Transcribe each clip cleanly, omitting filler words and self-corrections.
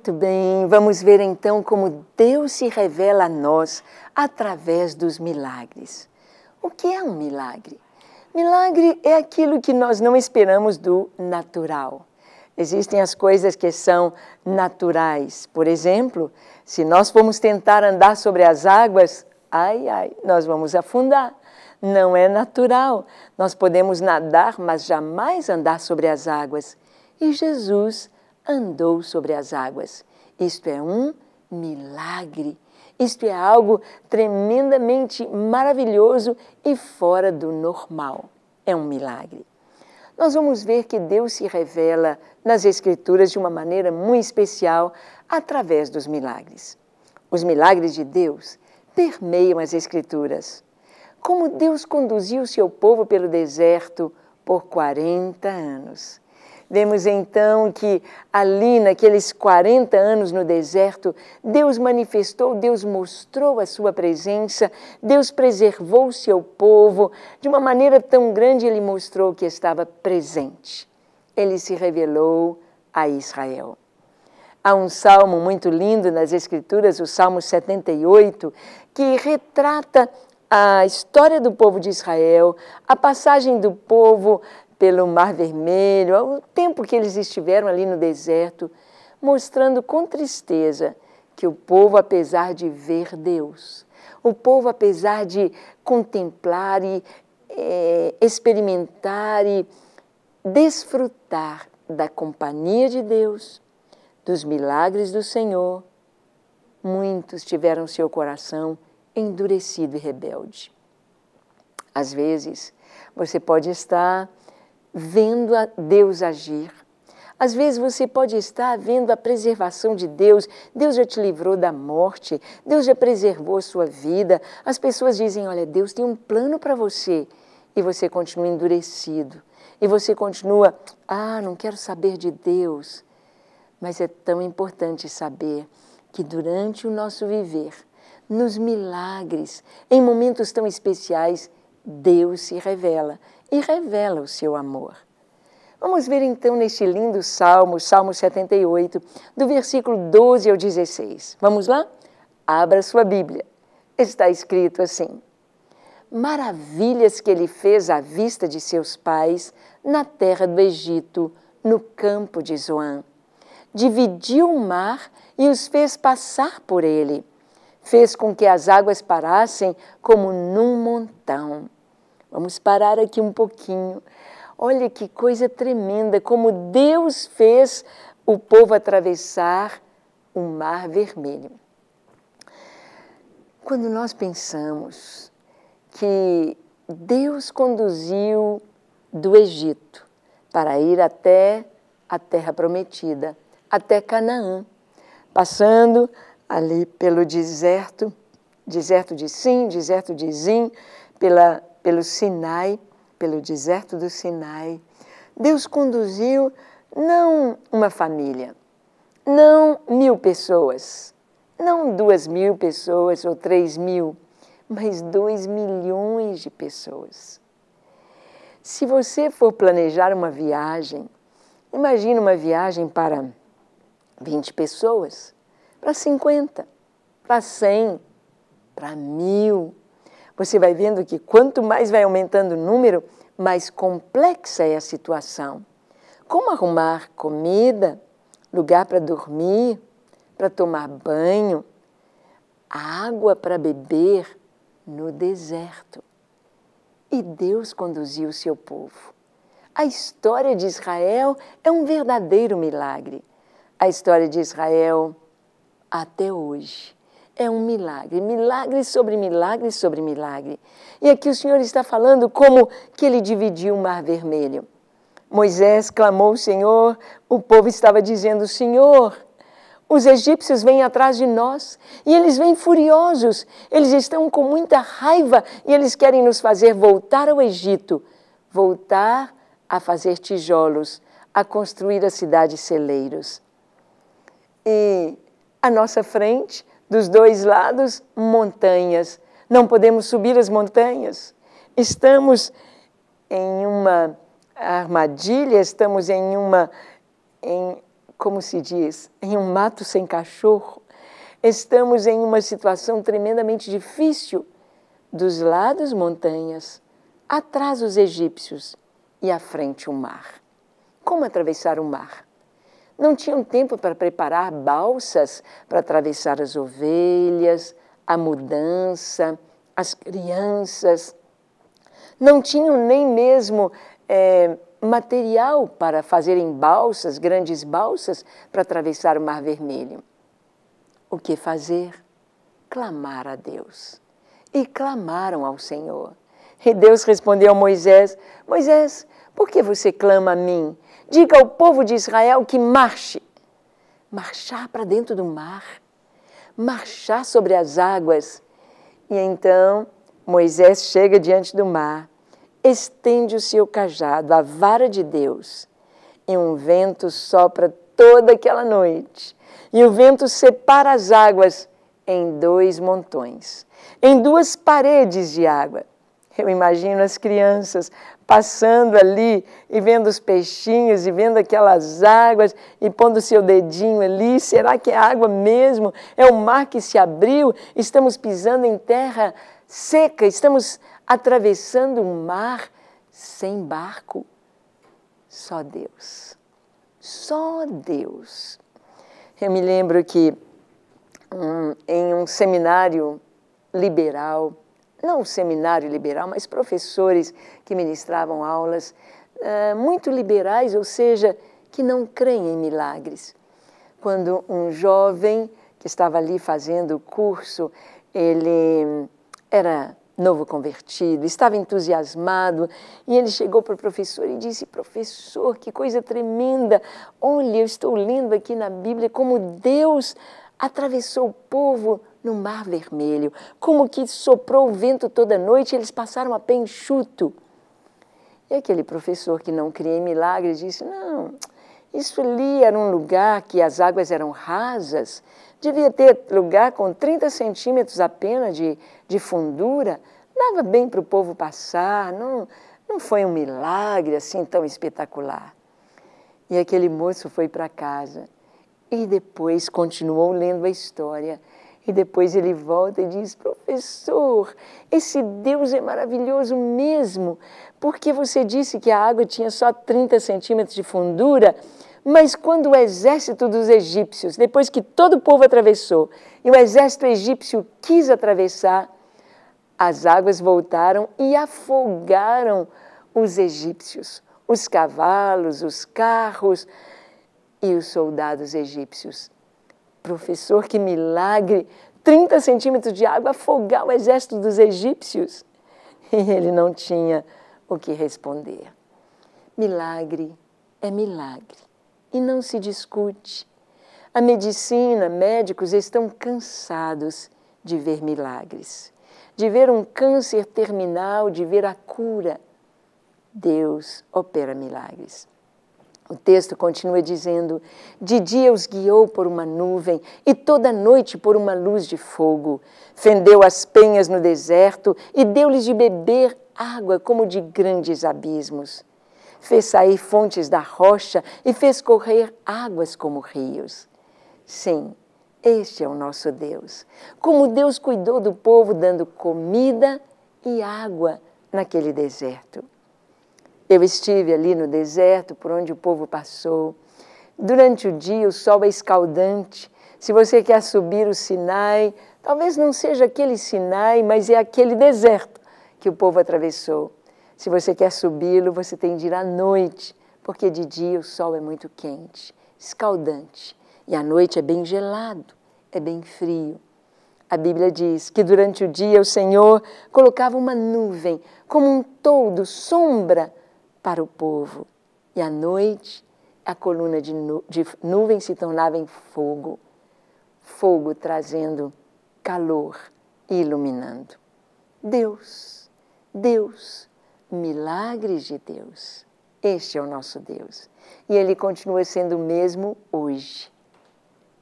Muito bem, vamos ver então como Deus se revela a nós através dos milagres. O que é um milagre? Milagre é aquilo que nós não esperamos do natural. Existem as coisas que são naturais. Por exemplo, se nós formos tentar andar sobre as águas, nós vamos afundar. Não é natural. Nós podemos nadar, mas jamais andar sobre as águas. E Jesus andou sobre as águas. Isto é um milagre. Isto é algo tremendamente maravilhoso e fora do normal. É um milagre. Nós vamos ver que Deus se revela nas Escrituras de uma maneira muito especial através dos milagres. Os milagres de Deus permeiam as Escrituras. Como Deus conduziu o seu povo pelo deserto por 40 anos. Vemos então que ali naqueles 40 anos no deserto, Deus manifestou, Deus mostrou a sua presença, Deus preservou o seu povo, de uma maneira tão grande Ele mostrou que estava presente. Ele se revelou a Israel. Há um salmo muito lindo nas Escrituras, o Salmo 78, que retrata a história do povo de Israel, a passagem do povo pelo Mar Vermelho, o tempo que eles estiveram ali no deserto, mostrando com tristeza que o povo, apesar de ver Deus, o povo, apesar de contemplar e experimentar e desfrutar da companhia de Deus, dos milagres do Senhor, muitos tiveram seu coração endurecido e rebelde. Às vezes, você pode estar vendo a Deus agir. Às vezes você pode estar vendo a preservação de Deus. Deus já te livrou da morte. Deus já preservou a sua vida. As pessoas dizem, olha, Deus tem um plano para você. E você continua endurecido. E você continua, não quero saber de Deus. Mas é tão importante saber que durante o nosso viver, nos milagres, em momentos tão especiais, Deus se revela e revela o seu amor. Vamos ver então neste lindo salmo, Salmo 78, do versículo 12 ao 16. Vamos lá? Abra sua Bíblia. Está escrito assim: maravilhas que ele fez à vista de seus pais na terra do Egito, no campo de Zoan. Dividiu o mar e os fez passar por ele. Fez com que as águas parassem como num montão. Vamos parar aqui um pouquinho. Olha que coisa tremenda, como Deus fez o povo atravessar o Mar Vermelho. Quando nós pensamos que Deus conduziu do Egito para ir até a Terra Prometida, até Canaã, passando ali pelo deserto de Sim, deserto de Zim, pelo Sinai, pelo deserto do Sinai. Deus conduziu não uma família, não 1000 pessoas, não 2000 pessoas ou 3000, mas 2 milhões de pessoas. Se você for planejar uma viagem, imagine uma viagem para 20 pessoas, para 50, para 100, para 1000. Você vai vendo que quanto mais vai aumentando o número, mais complexa é a situação. Como arrumar comida, lugar para dormir, para tomar banho, água para beber no deserto. E Deus conduziu o seu povo. A história de Israel é um verdadeiro milagre. A história de Israel, até hoje, é um milagre, milagre sobre milagre sobre milagre. E aqui o Senhor está falando como que ele dividiu o Mar Vermelho. Moisés clamou ao Senhor, o povo estava dizendo, Senhor, os egípcios vêm atrás de nós e eles vêm furiosos, eles estão com muita raiva e eles querem nos fazer voltar ao Egito, voltar a fazer tijolos, a construir as cidades celeiros. E à nossa frente, dos dois lados, montanhas. Não podemos subir as montanhas. Estamos em uma armadilha, estamos como se diz, em um mato sem cachorro. Estamos em uma situação tremendamente difícil. Dos lados, montanhas, atrás os egípcios e à frente o mar. Como atravessar o mar? Não tinham tempo para preparar balsas para atravessar as ovelhas, a mudança, as crianças. Não tinham nem mesmo material para fazerem balsas, grandes balsas, para atravessar o Mar Vermelho. O que fazer? Clamar a Deus. E clamaram ao Senhor. E Deus respondeu a Moisés: Moisés, por que você clama a mim? Diga ao povo de Israel que marche. Marchar para dentro do mar. Marchar sobre as águas. E então Moisés chega diante do mar, estende o seu cajado, a vara de Deus, e um vento sopra toda aquela noite. E o vento separa as águas em 2 montões, em 2 paredes de água. Eu imagino as crianças passando ali e vendo os peixinhos e vendo aquelas águas e pondo seu dedinho ali. Será que é água mesmo? É o mar que se abriu? Estamos pisando em terra seca, estamos atravessando um mar sem barco. Só Deus. Só Deus. Eu me lembro que em um seminário liberal, não um seminário liberal, mas professores que ministravam aulas muito liberais, ou seja, que não creem em milagres. Quando um jovem que estava ali fazendo o curso, ele era novo convertido, estava entusiasmado, e ele chegou para o professor e disse: professor, que coisa tremenda, olha, eu estou lendo aqui na Bíblia como Deus atravessou o povo no Mar Vermelho, como que soprou o vento toda noite e eles passaram a pé enxuto. E aquele professor que não cria em milagres disse: não, isso ali era um lugar que as águas eram rasas, devia ter lugar com 30 centímetros apenas de fundura, dava bem para o povo passar, não foi um milagre assim tão espetacular. E aquele moço foi para casa e depois continuou lendo a história. E depois ele volta e diz: professor, esse Deus é maravilhoso mesmo, porque você disse que a água tinha só 30 centímetros de fundura, mas quando o exército dos egípcios, depois que todo o povo atravessou, e o exército egípcio quis atravessar, as águas voltaram e afogaram os egípcios, os cavalos, os carros e os soldados egípcios. Professor, que milagre! 30 centímetros de água afogar o exército dos egípcios. E ele não tinha o que responder. Milagre é milagre e não se discute. A medicina, médicos estão cansados de ver milagres, de ver um câncer terminal, de ver a cura. Deus opera milagres. O texto continua dizendo: de dia os guiou por uma nuvem e toda noite por uma luz de fogo. Fendeu as penhas no deserto e deu-lhes de beber água como de grandes abismos. Fez sair fontes da rocha e fez correr águas como rios. Sim, este é o nosso Deus. Como Deus cuidou do povo dando comida e água naquele deserto. Eu estive ali no deserto, por onde o povo passou. Durante o dia o sol é escaldante. Se você quer subir o Sinai, talvez não seja aquele Sinai, mas é aquele deserto que o povo atravessou. Se você quer subi-lo, você tem de ir à noite, porque de dia o sol é muito quente, escaldante. E à noite é bem gelado, é bem frio. A Bíblia diz que durante o dia o Senhor colocava uma nuvem, como um toldo, sombra, para o povo. E à noite, a coluna de nuvem se tornava em fogo. Fogo trazendo calor e iluminando. Deus, Deus, milagres de Deus. Este é o nosso Deus. E Ele continua sendo o mesmo hoje.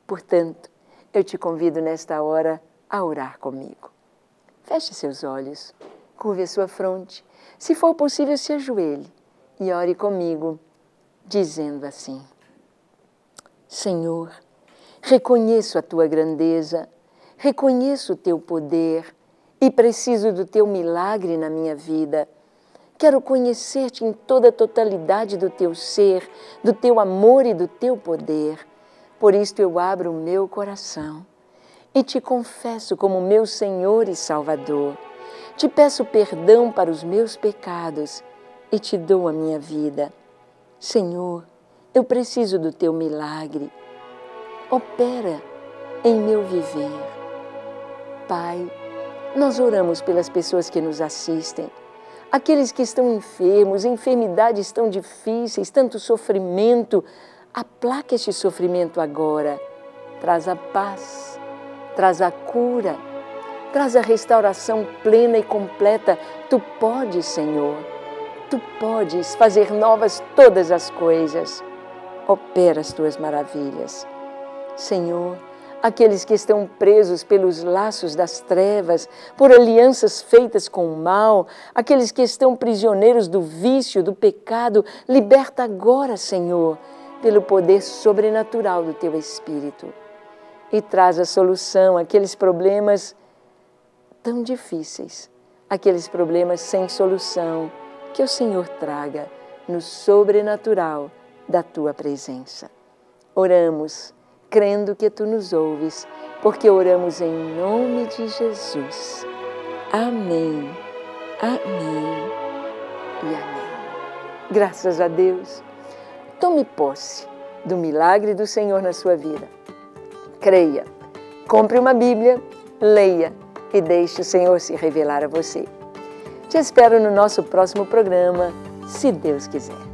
Portanto, eu te convido nesta hora a orar comigo. Feche seus olhos, curve a sua fronte. Se for possível, se ajoelhe. E ore comigo, dizendo assim: Senhor, reconheço a Tua grandeza, reconheço o Teu poder e preciso do Teu milagre na minha vida. Quero conhecer-te em toda a totalidade do Teu ser, do Teu amor e do Teu poder. Por isto eu abro o meu coração e te confesso como meu Senhor e Salvador. Te peço perdão para os meus pecados e te dou a minha vida. Senhor, eu preciso do Teu milagre. Opera em meu viver. Pai, nós oramos pelas pessoas que nos assistem, aqueles que estão enfermos, enfermidades tão difíceis, tanto sofrimento. Aplaca este sofrimento agora. Traz a paz, traz a cura, traz a restauração plena e completa. Tu podes, Senhor, Tu podes fazer novas todas as coisas. Opera as Tuas maravilhas. Senhor, aqueles que estão presos pelos laços das trevas, por alianças feitas com o mal, aqueles que estão prisioneiros do vício, do pecado, liberta agora, Senhor, pelo poder sobrenatural do Teu Espírito. E traz a solução àqueles problemas tão difíceis, aqueles problemas sem solução, que o Senhor traga no sobrenatural da Tua presença. Oramos, crendo que Tu nos ouves, porque oramos em nome de Jesus. Amém, amém e amém. Graças a Deus. Tome posse do milagre do Senhor na sua vida. Creia, compre uma Bíblia, leia e deixe o Senhor se revelar a você. Te espero no nosso próximo programa, se Deus quiser.